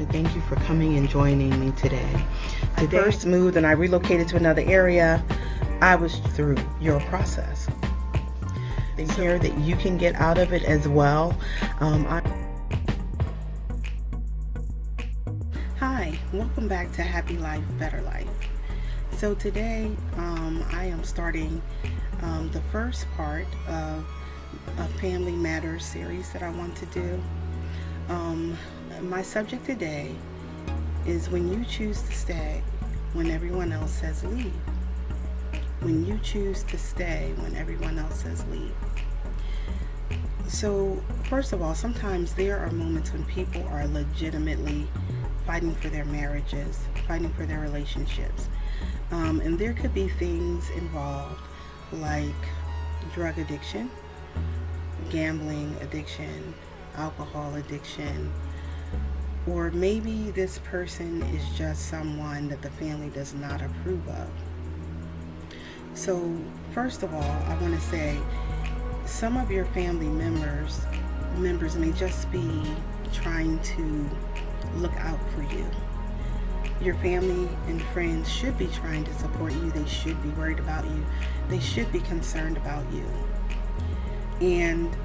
to thank you for coming and joining me today. I first moved and I relocated to another area. I was through your process. The care that you can get out of it as well. Hi, welcome back to Happy Life, Better Life. So today I am starting the first part of a Family Matters series that I want to do. My subject today is when you choose to stay when everyone else says leave. When you choose to stay when everyone else says leave. So first of all, sometimes there are moments when people are legitimately fighting for their marriages, fighting for their relationships. And there could be things involved like drug addiction, gambling addiction, alcohol addiction, or maybe this person is just someone that the family does not approve of. So first of all, I want to say some of your family members may just be trying to look out for you. Your family and friends should be trying to support you. They should be worried about you. They should be concerned about you. And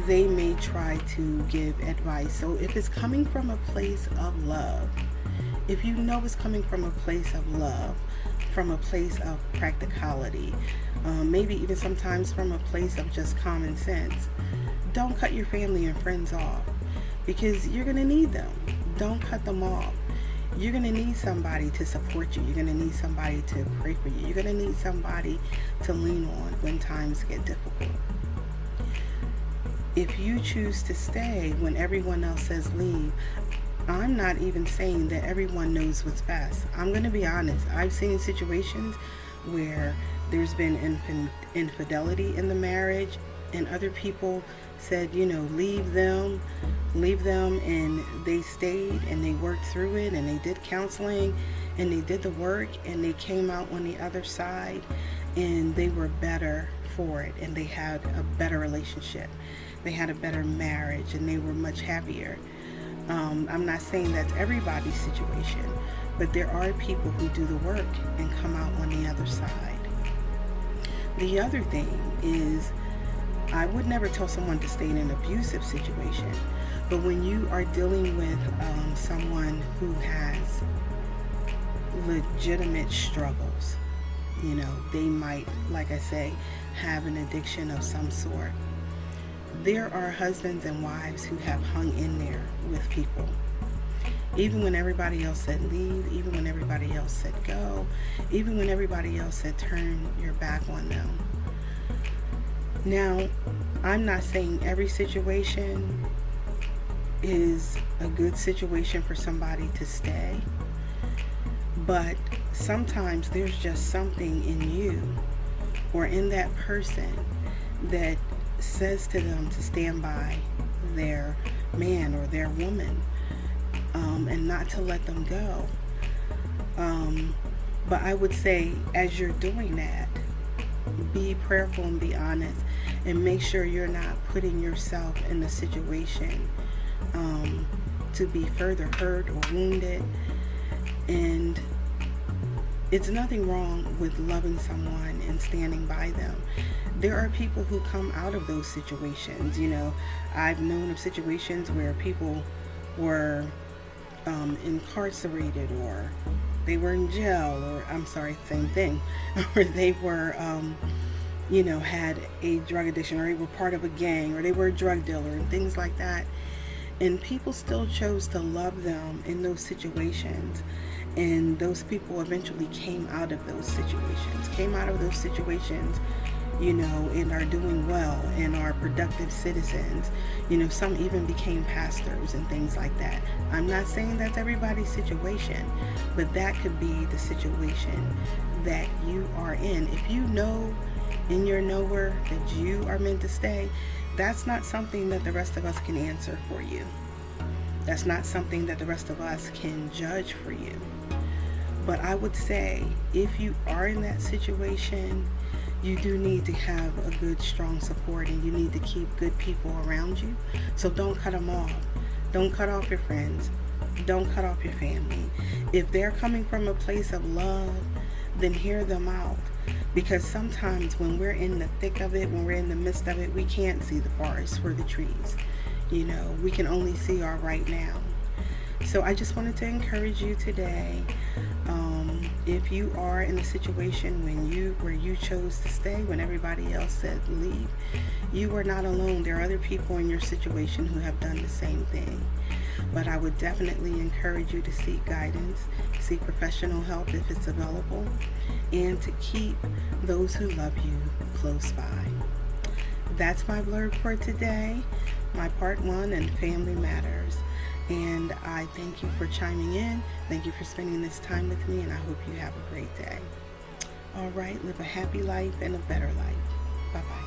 they may try to give advice. So if it's coming from a place of love, if you know it's coming from a place of love, from a place of practicality, maybe even sometimes from a place of just common sense, don't cut your family and friends off, because you're going to need them. Don't cut them off. You're going to need somebody to support you. You're going to need somebody to pray for you. You're going to need somebody to lean on when times get difficult. If you choose to stay when everyone else says leave, I'm not even saying that everyone knows what's best. I'm going to be honest. I've seen situations where there's been infidelity in the marriage, and other people said, leave them, and they stayed and they worked through it, and they did counseling and they did the work, and they came out on the other side and they were better for it, and they had a better relationship. They had a better marriage, and they were much happier. I'm not saying that's everybody's situation, but there are people who do the work and come out on the other side. The other thing is, I would never tell someone to stay in an abusive situation, but when you are dealing with someone who has legitimate struggles, they might, like I say, have an addiction of some sort. There are husbands and wives who have hung in there with people. Even when everybody else said leave, even when everybody else said go, even when everybody else said turn your back on them. Now, I'm not saying every situation is a good situation for somebody to stay, but sometimes there's just something in you or in that person that says to them to stand by their man or their woman, and not to let them go. But I would say, as you're doing that, be prayerful and be honest, and make sure you're not putting yourself in a situation to be further hurt or wounded. And it's nothing wrong with loving someone and standing by them. There are people who come out of those situations. I've known of situations where people were incarcerated, or they were in jail, or same thing, or they were, had a drug addiction, or they were part of a gang, or they were a drug dealer, and things like that. And people still chose to love them in those situations. And those people eventually came out of those situations, and are doing well and are productive citizens. Some even became pastors and things like that. I'm not saying that's everybody's situation, but that could be the situation that you are in. If you know in your knower that you are meant to stay, that's not something that the rest of us can answer for you. That's not something that the rest of us can judge for you. But I would say, if you are in that situation, you do need to have a good, strong support, and you need to keep good people around you. So don't cut them off. Don't cut off your friends. don't cut off your family. If they're coming from a place of love, then hear them out. Because sometimes when we're in the thick of it, when we're in the midst of it, we can't see the forest for the trees. We can only see our right now. So I just wanted to encourage you today. If you are in a situation where you chose to stay when everybody else said leave, you are not alone. There are other people in your situation who have done the same thing. But I would definitely encourage you to seek guidance, seek professional help if it's available, and to keep those who love you close by. That's my blurb for today, my part one in Family Matters. And I thank you for chiming in. Thank you for spending this time with me, and I hope you have a great day. All right, live a happy life and a better life. Bye-bye.